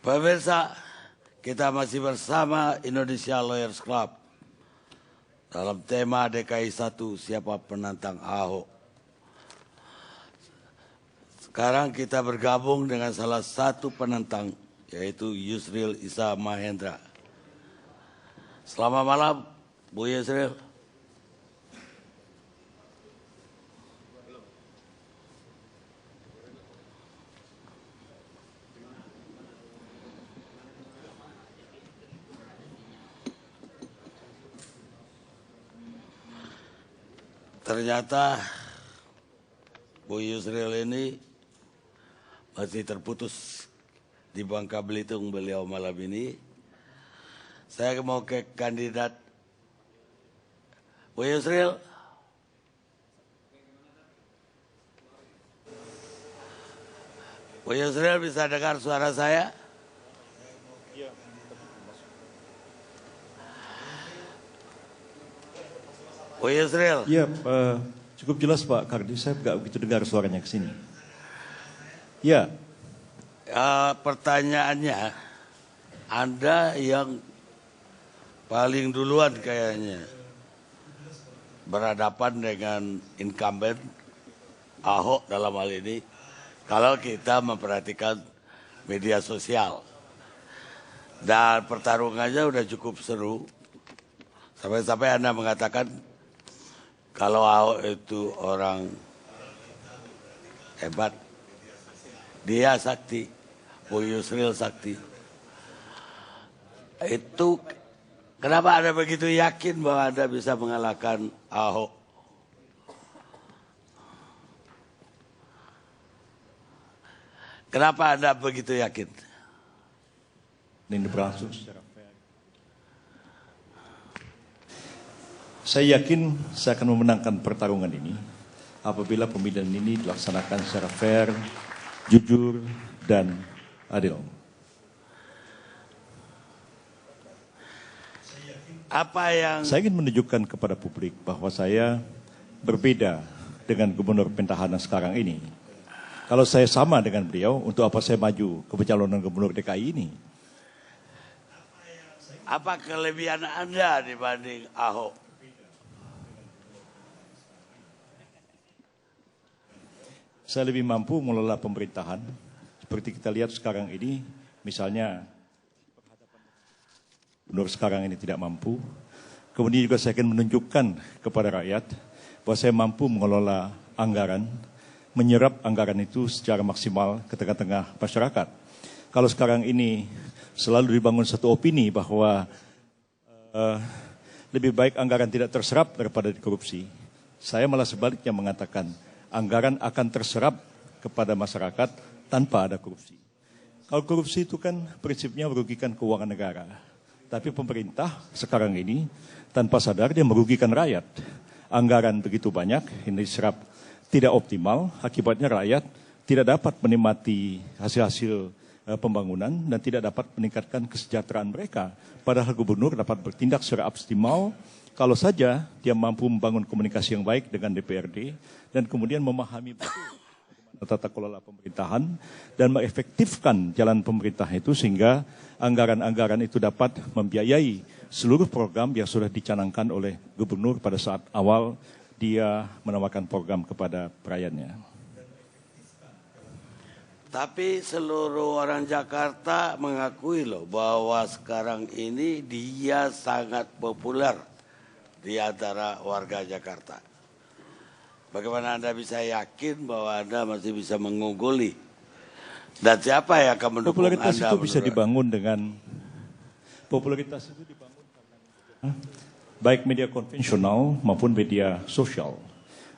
Pemirsa, kita masih bersama Indonesia Lawyers Club dalam tema DKI 1, siapa penantang Ahok. Sekarang kita bergabung dengan salah satu penantang, yaitu Yusril Issa Mahendra. Selamat malam, Bu Yusril. Ternyata Bu Yusril ini masih terputus di Bangka Belitung beliau malam ini. Saya mau ke kandidat Bu Yusril. Bu Yusril bisa dengar suara saya? Bu Yusril. Iya, cukup jelas Pak Kardi, saya nggak begitu dengar suaranya ke sini. Ya. Pertanyaannya, Anda yang paling duluan kayaknya berhadapan dengan incumbent Ahok dalam hal ini, kalau kita memperhatikan media sosial. Dan pertarungannya udah cukup seru. Sampai-sampai Anda mengatakan kalau Ahok itu orang hebat, dia sakti, Bu Yusril sakti. Itu kenapa Anda begitu yakin bahwa Anda bisa mengalahkan Ahok? Kenapa Anda begitu yakin? Ini berlangsung secara fair. Saya yakin saya akan memenangkan pertarungan ini apabila pemilihan ini dilaksanakan secara fair, jujur, dan adil. Saya ingin menunjukkan kepada publik bahwa saya berbeda dengan gubernur petahana sekarang ini. Kalau saya sama dengan beliau, untuk apa saya maju ke pencalonan gubernur DKI ini? Apa kelebihan Anda dibanding Ahok? Saya lebih mampu mengelola pemerintahan. Seperti kita lihat sekarang ini, misalnya gubernur sekarang ini tidak mampu. Kemudian juga saya akan menunjukkan kepada rakyat bahwa saya mampu mengelola anggaran, menyerap anggaran itu secara maksimal ke tengah-tengah masyarakat. Kalau sekarang ini selalu dibangun satu opini bahwa lebih baik anggaran tidak terserap daripada dikorupsi, saya malah sebaliknya mengatakan anggaran akan terserap kepada masyarakat tanpa ada korupsi. Kalau korupsi itu kan prinsipnya merugikan keuangan negara. Tapi pemerintah sekarang ini tanpa sadar dia merugikan rakyat. Anggaran begitu banyak, ini diserap tidak optimal, akibatnya rakyat tidak dapat menikmati hasil-hasil pembangunan dan tidak dapat meningkatkan kesejahteraan mereka. Padahal gubernur dapat bertindak secara optimal kalau saja dia mampu membangun komunikasi yang baik dengan DPRD dan kemudian memahami betul bagaimana tata kelola pemerintahan dan mengefektifkan jalan pemerintah itu sehingga anggaran-anggaran itu dapat membiayai seluruh program yang sudah dicanangkan oleh gubernur pada saat awal dia menawarkan program kepada rakyatnya. Tapi seluruh orang Jakarta mengakui loh bahwa sekarang ini dia sangat populer di antara warga Jakarta. Bagaimana Anda bisa yakin bahwa Anda masih bisa mengungguli? Dan siapa yang akan mendukung Anda? Popularitas itu bisa dibangun dengan baik media konvensional maupun media sosial.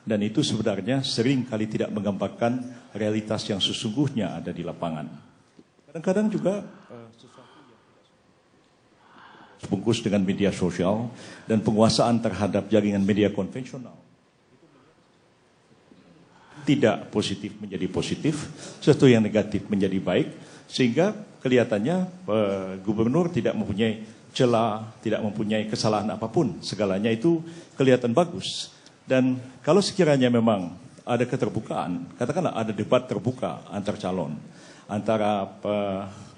Dan itu sebenarnya sering kali tidak menggambarkan realitas yang sesungguhnya ada di lapangan. Kadang-kadang juga bungkus dengan media sosial dan penguasaan terhadap jaringan media konvensional. Tidak positif menjadi positif, sesuatu yang negatif menjadi baik, sehingga kelihatannya gubernur tidak mempunyai celah, tidak mempunyai kesalahan apapun, segalanya itu kelihatan bagus. Dan kalau sekiranya memang ada keterbukaan, katakanlah ada debat terbuka antar calon, antara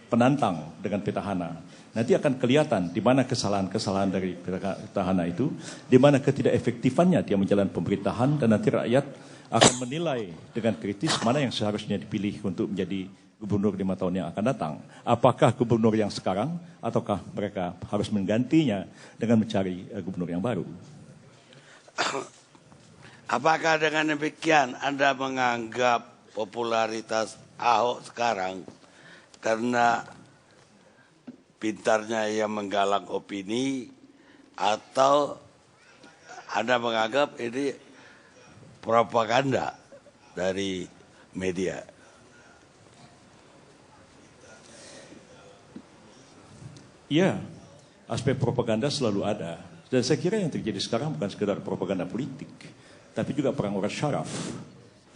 penantang dengan petahana, nanti akan kelihatan di mana kesalahan-kesalahan dari petahana itu, di mana ketidakefektifannya dia menjalankan pemerintahan, dan nanti rakyat akan menilai dengan kritis mana yang seharusnya dipilih untuk menjadi gubernur 5 tahun yang akan datang. Apakah gubernur yang sekarang, ataukah mereka harus menggantinya dengan mencari gubernur yang baru? Apakah dengan demikian Anda menganggap popularitas Ahok sekarang karena pintarnya ia menggalang opini, atau Anda menganggap ini propaganda dari media? Ya, aspek propaganda selalu ada. Dan saya kira yang terjadi sekarang bukan sekedar propaganda politik, tapi juga perang urat syaraf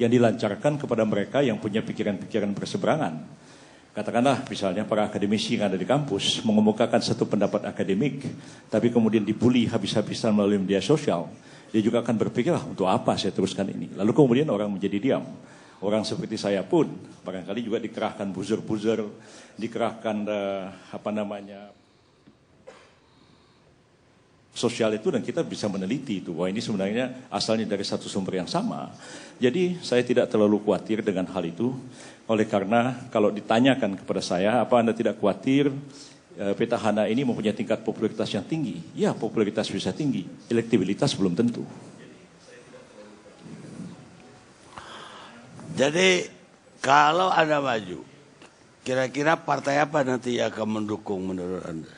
yang dilancarkan kepada mereka yang punya pikiran-pikiran berseberangan. Katakanlah misalnya para akademisi yang ada di kampus mengemukakan satu pendapat akademik, tapi kemudian dibully habis-habisan melalui media sosial. Dia juga akan berpikir, untuk apa saya teruskan ini? Lalu kemudian orang menjadi diam. Orang seperti saya pun barangkali juga dikerahkan buzzer-buzzer, dikerahkan sosial itu, dan kita bisa meneliti itu bahwa ini sebenarnya asalnya dari satu sumber yang sama. Jadi saya tidak terlalu khawatir dengan hal itu. Oleh karena kalau ditanyakan kepada saya, apa Anda tidak khawatir petahana ini mempunyai tingkat popularitas yang tinggi? Ya, popularitas bisa tinggi, elektabilitas belum tentu. Jadi kalau Anda maju, kira-kira partai apa nanti yang akan mendukung menurut Anda?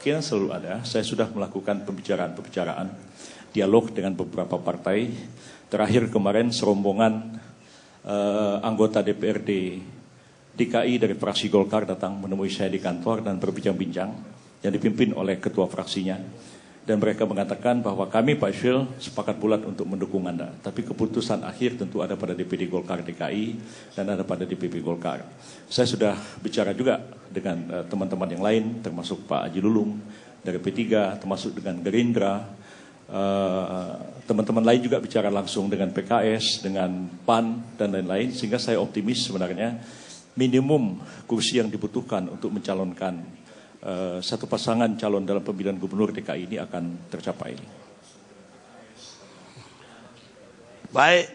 Kira selalu ada. Saya sudah melakukan pembicaraan, dialog dengan beberapa partai. Terakhir kemarin serombongan anggota DPRD DKI dari fraksi Golkar datang menemui saya di kantor dan berbincang-bincang, yang dipimpin oleh ketua fraksinya. Dan mereka mengatakan bahwa kami Pak Yusril sepakat bulat untuk mendukung Anda. Tapi keputusan akhir tentu ada pada DPD Golkar DKI dan ada pada DPP Golkar. Saya sudah bicara juga dengan teman-teman yang lain, termasuk Pak Haji Lulung dari P3, termasuk dengan Gerindra. Teman-teman lain juga bicara langsung dengan PKS, dengan PAN, dan lain-lain. Sehingga saya optimis sebenarnya minimum kursi yang dibutuhkan untuk mencalonkan satu pasangan calon dalam pemilihan gubernur DKI ini akan tercapai. Baik,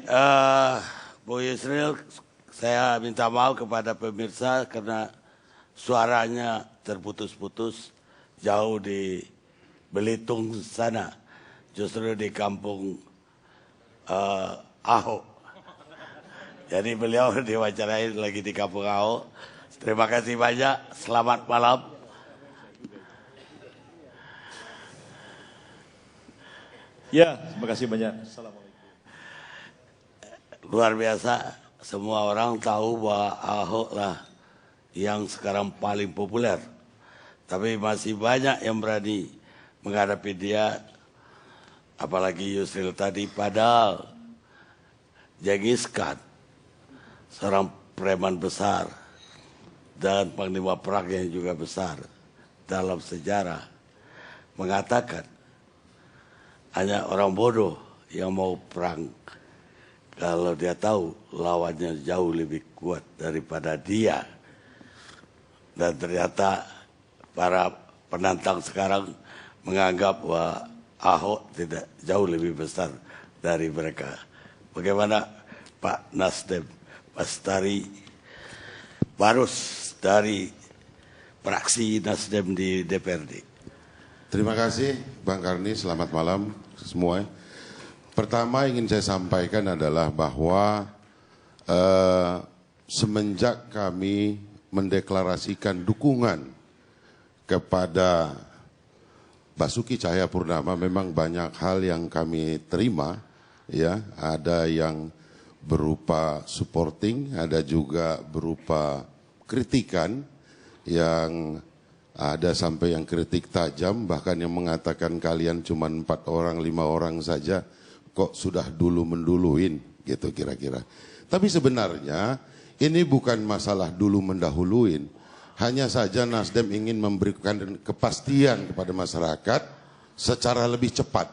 Bu Yusril, saya minta maaf kepada pemirsa karena suaranya terputus-putus jauh di Belitung sana, justru di kampung Ahok. Jadi beliau diwawancarai lagi di kampung Ahok. Terima kasih banyak, selamat malam. Ya, terima kasih banyak. Assalamualaikum. Luar biasa, semua orang tahu bahwa Ahok lah yang sekarang paling populer. Tapi masih banyak yang berani menghadapi dia, apalagi Yusril tadi, padahal Genghis Khan, seorang preman besar dan panglima perang yang juga besar dalam sejarah, mengatakan hanya orang bodoh yang mau perang kalau dia tahu lawannya jauh lebih kuat daripada dia. Dan ternyata para penantang sekarang menganggap bahwa Ahok tidak jauh lebih besar dari mereka. Bagaimana Pak Nasdem, Pak Stari Barus dari fraksi Nasdem di DPRD? Terima kasih Bang Karni, selamat malam semua. Pertama ingin saya sampaikan adalah bahwa semenjak kami mendeklarasikan dukungan kepada Basuki Cahayapurnama, memang banyak hal yang kami terima, ya, ada yang berupa supporting, ada juga berupa kritikan yang ada sampai yang kritik tajam, bahkan yang mengatakan kalian cuma 4 orang, 5 orang saja, kok sudah dulu menduluin, gitu kira-kira. Tapi sebenarnya ini bukan masalah dulu mendahuluin, hanya saja Nasdem ingin memberikan kepastian kepada masyarakat secara lebih cepat.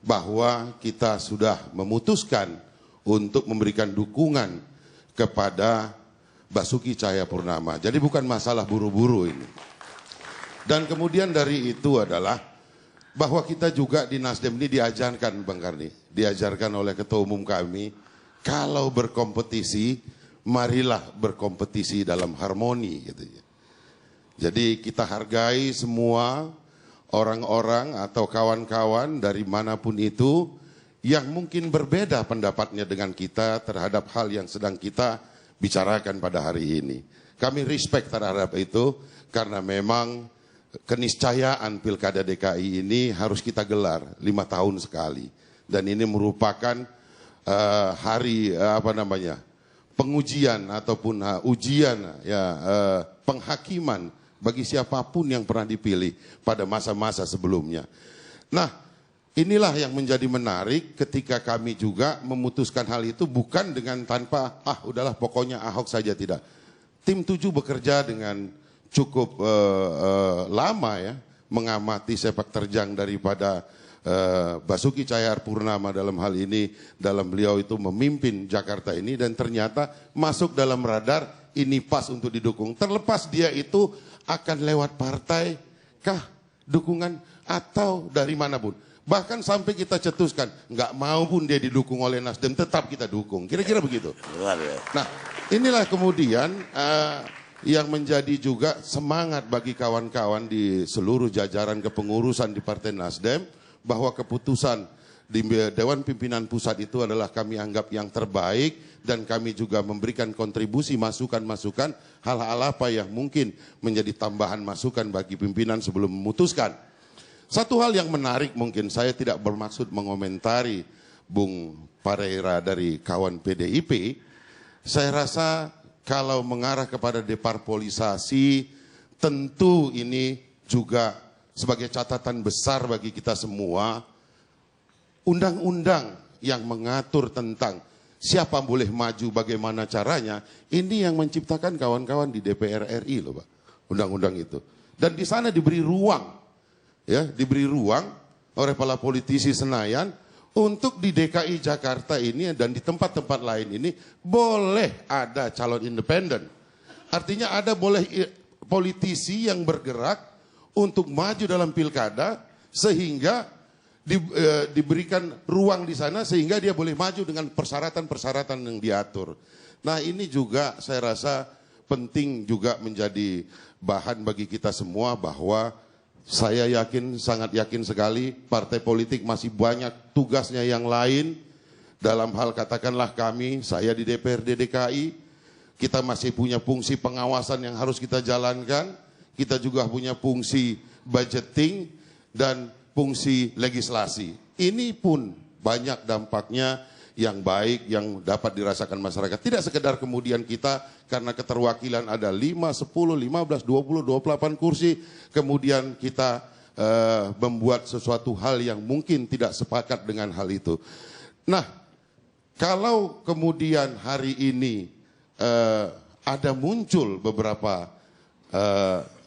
bahwa kita sudah memutuskan untuk memberikan dukungan kepada Basuki Cahayapurnama. Jadi bukan masalah buru-buru ini. Dan kemudian dari itu adalah bahwa kita juga di Nasdem ini diajarkan, Bang Karni, diajarkan oleh ketua umum kami, kalau berkompetisi, marilah berkompetisi dalam harmoni. Gitu. Jadi kita hargai semua orang-orang atau kawan-kawan dari manapun itu yang mungkin berbeda pendapatnya dengan kita terhadap hal yang sedang kita bicarakan pada hari ini. Kami respect terhadap itu karena memang keniscayaan Pilkada DKI ini harus kita gelar 5 tahun sekali. Dan ini merupakan hari pengujian ataupun ujian ya penghakiman bagi siapapun yang pernah dipilih pada masa-masa sebelumnya. Nah, inilah yang menjadi menarik ketika kami juga memutuskan hal itu bukan dengan tanpa udahlah pokoknya Ahok saja, tidak. Tim 7 bekerja dengan cukup lama ya mengamati sepak terjang daripada Basuki Cahayapurnama dalam hal ini, dalam beliau itu memimpin Jakarta ini, dan ternyata masuk dalam radar ini pas untuk didukung. Terlepas dia itu akan lewat partai kah dukungan atau dari manapun. Bahkan sampai kita cetuskan, nggak mau pun dia didukung oleh Nasdem, tetap kita dukung. Kira-kira begitu. Nah, inilah kemudian yang menjadi juga semangat bagi kawan-kawan di seluruh jajaran kepengurusan di Partai Nasdem, bahwa keputusan di Dewan Pimpinan Pusat itu adalah kami anggap yang terbaik, dan kami juga memberikan kontribusi masukan-masukan hal-hal apa yang mungkin menjadi tambahan masukan bagi pimpinan sebelum memutuskan. Satu hal yang menarik, mungkin saya tidak bermaksud mengomentari Bung Pareira dari kawan PDIP, saya rasa kalau mengarah kepada deparpolisasi, tentu ini juga sebagai catatan besar bagi kita semua. Undang-undang yang mengatur tentang siapa boleh maju, bagaimana caranya, ini yang menciptakan kawan-kawan di DPR RI loh Pak, undang-undang itu. Dan di sana diberi ruang, ya, diberi ruang oleh para politisi Senayan untuk di DKI Jakarta ini dan di tempat-tempat lain ini boleh ada calon independen. Artinya ada boleh politisi yang bergerak untuk maju dalam pilkada sehingga diberikan ruang di sana sehingga dia boleh maju dengan persyaratan-persyaratan yang diatur. Nah, ini juga saya rasa penting juga menjadi bahan bagi kita semua, bahwa saya yakin, sangat yakin sekali partai politik masih banyak tugasnya yang lain dalam hal katakanlah kami, saya di DPRD DKI, kita masih punya fungsi pengawasan yang harus kita jalankan, kita juga punya fungsi budgeting dan fungsi legislasi. Ini pun banyak dampaknya yang baik yang dapat dirasakan masyarakat. Tidak sekedar kemudian kita karena keterwakilan ada 5, 10, 15, 20, 28 kursi, kemudian kita membuat sesuatu hal yang mungkin tidak sepakat dengan hal itu. Nah, kalau kemudian hari ini ada muncul beberapa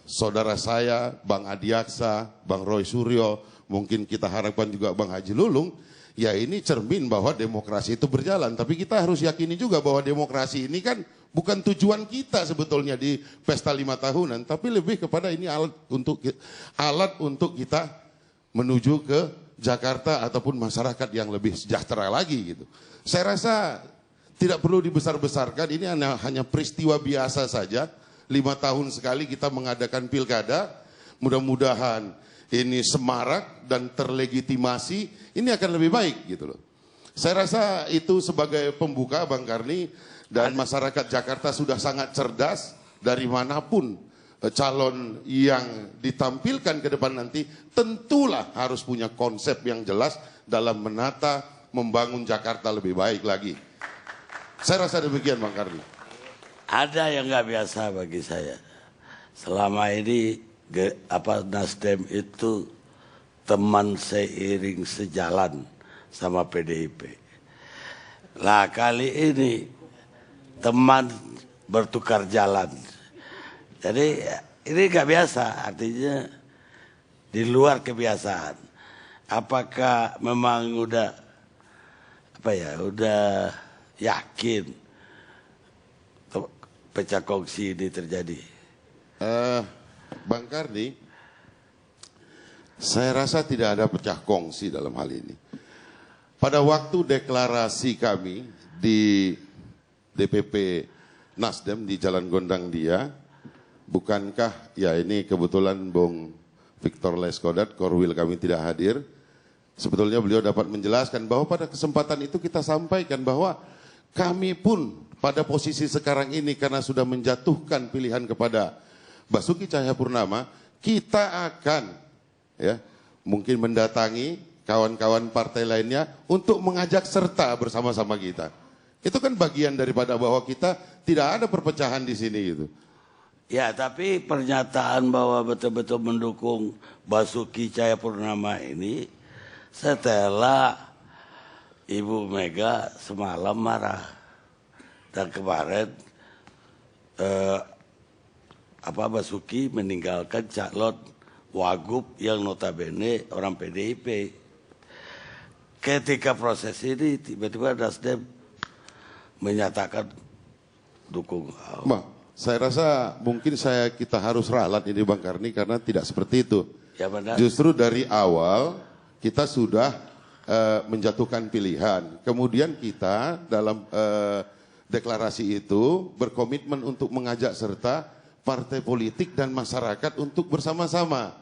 saudara saya, Bang Adiaksa, Bang Roy Suryo, mungkin kita harapkan juga Bang Haji Lulung, ya ini cermin bahwa demokrasi itu berjalan. Tapi kita harus yakini juga bahwa demokrasi ini kan bukan tujuan kita sebetulnya di pesta 5 tahunan, tapi lebih kepada ini alat untuk kita menuju ke Jakarta ataupun masyarakat yang lebih sejahtera lagi gitu. Saya rasa tidak perlu dibesar-besarkan, ini hanya peristiwa biasa saja. 5 tahun sekali kita mengadakan pilkada, mudah-mudahan ini semarak dan terlegitimasi, ini akan lebih baik gitu loh. Saya rasa itu sebagai pembuka Bang Karni, dan masyarakat Jakarta sudah sangat cerdas dari manapun calon yang ditampilkan ke depan nanti, tentulah harus punya konsep yang jelas dalam menata, membangun Jakarta lebih baik lagi. Saya rasa demikian Bang Karni. Ada yang nggak biasa bagi saya. Selama ini Nasdem itu teman seiring sejalan sama PDIP. Lah kali ini teman bertukar jalan. Jadi ini nggak biasa, artinya di luar kebiasaan. apakah memang udah yakin pecah kongsi ini terjadi? Bang Karni, saya rasa tidak ada pecah kongsi dalam hal ini. Pada waktu deklarasi kami di DPP Nasdem di Jalan Gondang Dia, bukankah ya ini kebetulan Bung Victor Leskodat, Korwil kami tidak hadir. Sebetulnya beliau dapat menjelaskan bahwa pada kesempatan itu kita sampaikan bahwa kami pun pada posisi sekarang ini karena sudah menjatuhkan pilihan kepada Basuki Cahayapurnama, kita akan ya mungkin mendatangi kawan-kawan partai lainnya untuk mengajak serta bersama-sama kita. Itu kan bagian daripada bahwa kita tidak ada perpecahan di sini gitu. Ya, tapi pernyataan bahwa betul-betul mendukung Basuki Cahayapurnama ini setelah Ibu Mega semalam marah. Dan kemarin Basuki meninggalkan calon Wagub yang notabene orang PDIP. Ketika proses ini tiba-tiba Nasdem menyatakan dukung Ahok. Saya rasa mungkin kita harus ralat ini Bang Karni karena tidak seperti itu. Ya benar. Justru dari awal kita sudah menjatuhkan pilihan. Kemudian kita dalam deklarasi itu berkomitmen untuk mengajak serta partai politik dan masyarakat untuk bersama-sama.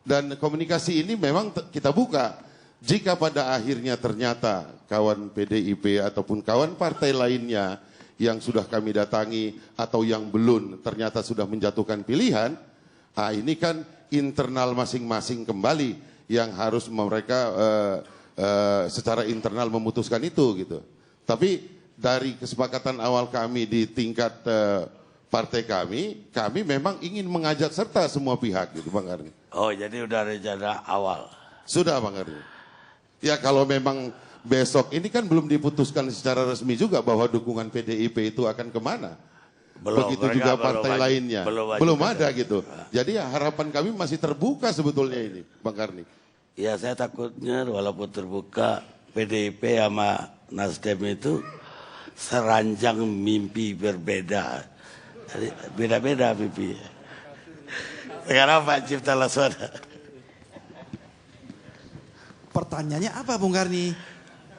Dan komunikasi ini memang kita buka. Jika pada akhirnya ternyata kawan PDIP ataupun kawan partai lainnya yang sudah kami datangi atau yang belum ternyata sudah menjatuhkan pilihan, ini kan internal masing-masing kembali yang harus mereka secara internal memutuskan itu gitu. Tapi dari kesepakatan awal kami di tingkat partai kami memang ingin mengajak serta semua pihak gitu Bang Karni. Oh, jadi udah rencana awal. Sudah Bang Karni. Ya kalau memang besok ini kan belum diputuskan secara resmi juga bahwa dukungan PDIP itu akan kemana. Begitu juga partai lainnya. Belum ada gitu. Jadi ya harapan kami masih terbuka sebetulnya ini Bang Karni. Ya saya takutnya walaupun terbuka PDIP sama Nasdem itu seranjang mimpi berbeda. Jadi beda-beda mimpi. Sekarang Pak Cipta Leswada. Pertanyaannya apa Bung Karni?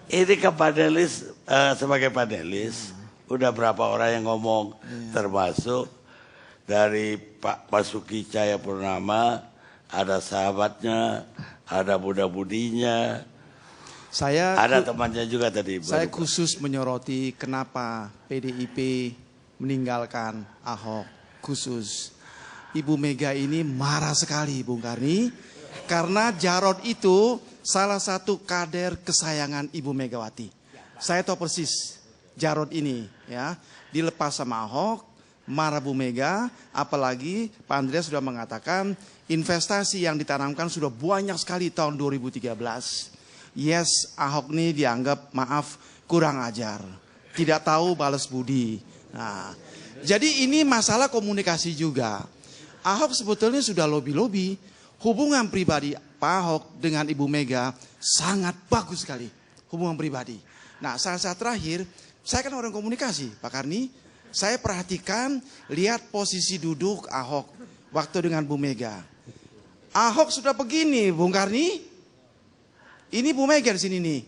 Ini ke panelis, sebagai panelis, udah berapa orang yang ngomong, termasuk dari Pak Basuki Cahayapurnama, ada sahabatnya, ada buda-budinya, ada temannya juga tadi. Saya khusus menyoroti kenapa PDIP meninggalkan Ahok, khusus. Ibu Mega ini marah sekali Bung Karni, karena Jarod itu salah satu kader kesayangan Ibu Megawati. Saya tahu persis Jarod ini ya, dilepas sama Ahok, marah Bu Mega, apalagi Pak Andreas sudah mengatakan investasi yang ditanamkan sudah banyak sekali tahun 2013. Yes, Ahok ini dianggap maaf kurang ajar, tidak tahu balas budi. Nah, jadi ini masalah komunikasi juga. Ahok sebetulnya sudah lobby-lobby. Hubungan pribadi Pak Ahok dengan Ibu Mega sangat bagus sekali. Hubungan pribadi. Nah saat-saat terakhir, saya kan orang komunikasi Pak Karni. Saya perhatikan, lihat posisi duduk Ahok waktu dengan Bu Mega. Ahok sudah begini Bung Karni. Ini Bu Mega di sini nih.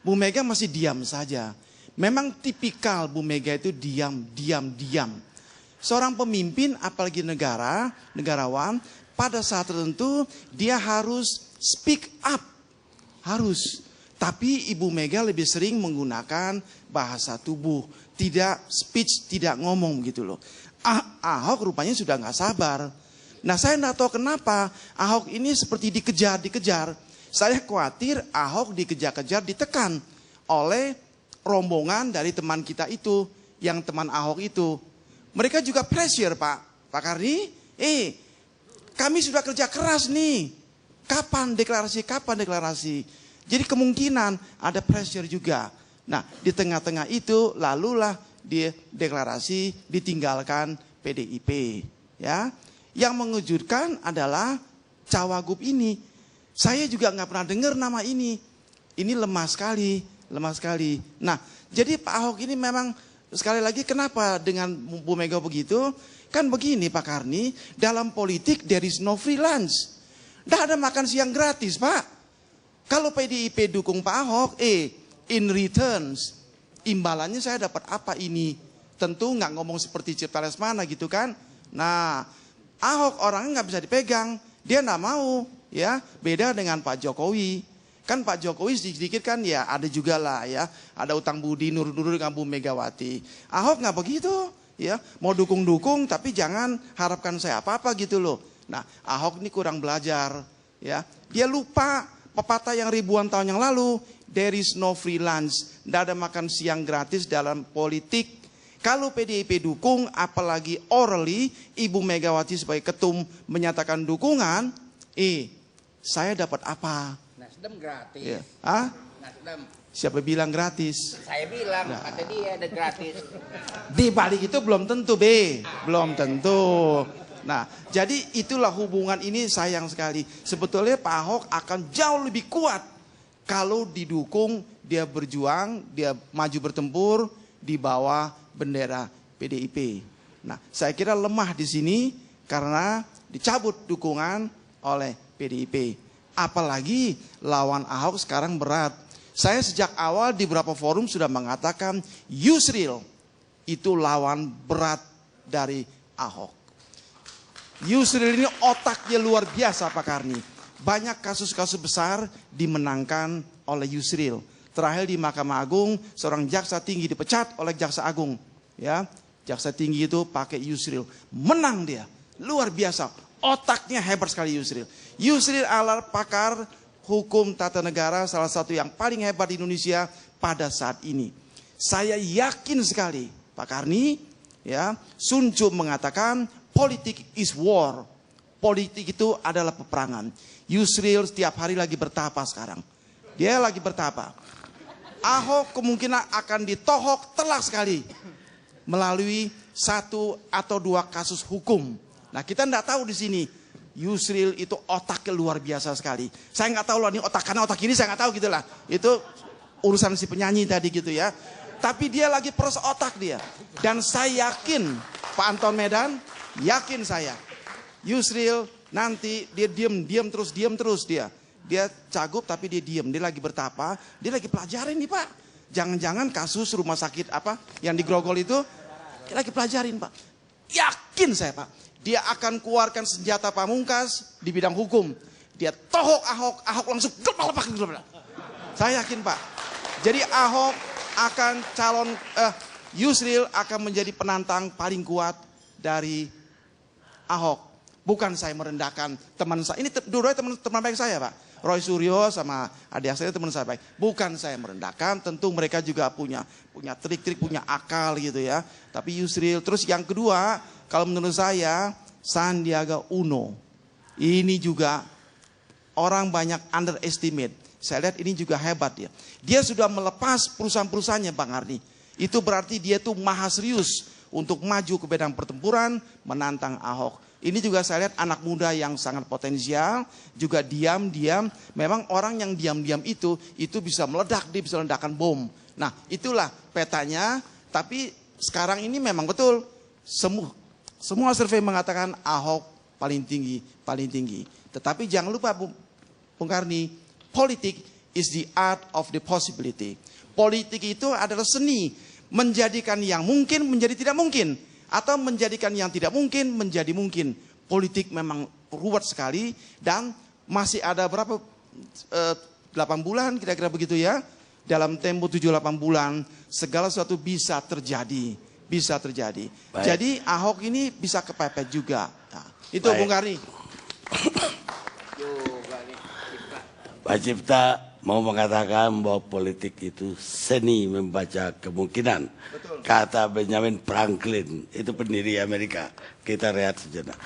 Bu Mega masih diam saja. Memang tipikal Bu Mega itu diam. Seorang pemimpin apalagi negarawan, pada saat tertentu dia harus speak up. Harus. Tapi Ibu Mega lebih sering menggunakan bahasa tubuh. Tidak speech, tidak ngomong gitu loh. Ahok rupanya sudah nggak sabar. Nah saya nggak tahu kenapa Ahok ini seperti dikejar. Saya khawatir Ahok dikejar-kejar, ditekan oleh rombongan dari teman kita itu. Yang teman Ahok itu. Mereka juga pressure Pak Karni. Kami sudah kerja keras nih. Kapan deklarasi? Jadi kemungkinan ada pressure juga. Nah di tengah-tengah itu lalulah dia deklarasi ditinggalkan PDIP. Ya, yang mengejutkan adalah Cawagup ini Saya juga nggak pernah dengar nama ini. Ini lemah sekali, lemah sekali. Nah, jadi Pak Ahok ini memang sekali lagi kenapa dengan Bu Mega begitu? Kan begini Pak Karni, dalam politik there is no free lunch. Tidak ada makan siang gratis Pak. Kalau PDIP dukung Pak Ahok, in returns, imbalannya saya dapat apa ini? Tentu nggak ngomong seperti Cipta Lesmana gitu kan. Nah, Ahok orangnya nggak bisa dipegang, dia nggak mau, ya. Beda dengan Pak Jokowi. Kan Pak Jokowi sedikit-sedikit kan ya ada juga lah ya. Ada utang budi nur-nur dengan Bu Megawati. Ahok nggak begitu, ya. Mau dukung-dukung tapi jangan harapkan saya apa-apa gitu loh. Nah, Ahok ini kurang belajar, ya. Dia lupa pepatah yang ribuan tahun yang lalu, there is no free lunch. Tidak ada makan siang gratis dalam politik. Kalau PDIP dukung, apalagi orally, Ibu Megawati sebagai ketum menyatakan dukungan, saya dapat apa? Nasdem gratis. Ya. Hah? Nasdem. Siapa bilang gratis? Saya bilang, kata dia ada gratis. Di balik itu belum tentu, belum tentu. Nah, jadi itulah hubungan ini sayang sekali. Sebetulnya Pak Ahok akan jauh lebih kuat kalau didukung, dia berjuang, dia maju bertempur di bawah bendera PDIP. Nah, saya kira lemah di sini karena dicabut dukungan oleh PDIP. Apalagi lawan Ahok sekarang berat. Saya sejak awal di beberapa forum sudah mengatakan Yusril itu lawan berat dari Ahok. Yusril ini otaknya luar biasa Pak Karni. Banyak kasus-kasus besar dimenangkan oleh Yusril. Terakhir di Mahkamah Agung, seorang jaksa tinggi dipecat oleh jaksa agung. Ya, jaksa tinggi itu pakai Yusril. Menang dia. Luar biasa. Otaknya hebat sekali Yusril. Yusril adalah pakar hukum tata negara, salah satu yang paling hebat di Indonesia pada saat ini. Saya yakin sekali, Pak Karni, ya, Sun Tzu mengatakan politik is war. Politik itu adalah peperangan. Yusril setiap hari lagi bertapa sekarang. Dia lagi bertapa. Ahok kemungkinan akan ditohok telak sekali melalui 1 atau 2 kasus hukum. Nah, kita tidak tahu di sini. Yusril itu otaknya luar biasa sekali. Saya nggak tahu loh ini otak kanan otak kiri, saya nggak tahu gitulah. Itu urusan si penyanyi tadi gitu ya. Tapi dia lagi peres otak dia. Dan saya yakin Pak Anton Medan, yakin saya, Yusril nanti dia diam terus dia. Dia cagup tapi dia diam, dia lagi bertapa, dia lagi pelajarin nih Pak. Jangan-jangan kasus rumah sakit apa yang di Grogol itu dia lagi pelajarin Pak. Yakin saya Pak, dia akan keluarkan senjata pamungkas di bidang hukum. Dia tohok Ahok langsung lepak. Saya yakin Pak. Jadi Ahok akan Yusril akan menjadi penantang paling kuat dari Ahok. Bukan saya merendahkan teman saya. Ini dua-duanya teman baik saya Pak. Roy Suryo sama adik saya teman saya baik. Bukan saya merendahkan, tentu mereka juga punya trik-trik, punya akal gitu ya. Tapi Yusril, terus yang kedua, kalau menurut saya Sandiaga Uno. Ini juga orang banyak underestimate. Saya lihat ini juga hebat ya. Dia sudah melepas perusahaan-perusahaannya Bang Arni. Itu berarti dia tuh maha serius untuk maju ke bidang pertempuran menantang Ahok. Ini juga saya lihat anak muda yang sangat potensial, juga diam-diam. Memang orang yang diam-diam itu bisa meledak, dia bisa meledakkan bom. Nah, itulah petanya. Tapi sekarang ini memang betul semua survei mengatakan Ahok paling tinggi. Tetapi jangan lupa Bung Karni, politik is the art of the possibility. Politik itu adalah seni menjadikan yang mungkin menjadi tidak mungkin. Atau menjadikan yang tidak mungkin menjadi mungkin. Politik memang ruwet sekali. Dan masih ada berapa 8 bulan kira-kira begitu ya. Dalam tempo 7-8 bulan segala sesuatu bisa terjadi. Baik. Jadi Ahok ini bisa kepepet juga. Nah, itu Bung Karni. Pak Cipta mau mengatakan bahwa politik itu seni membaca kemungkinan. Betul. Kata Benjamin Franklin, itu pendiri Amerika. Kita rehat sejenak.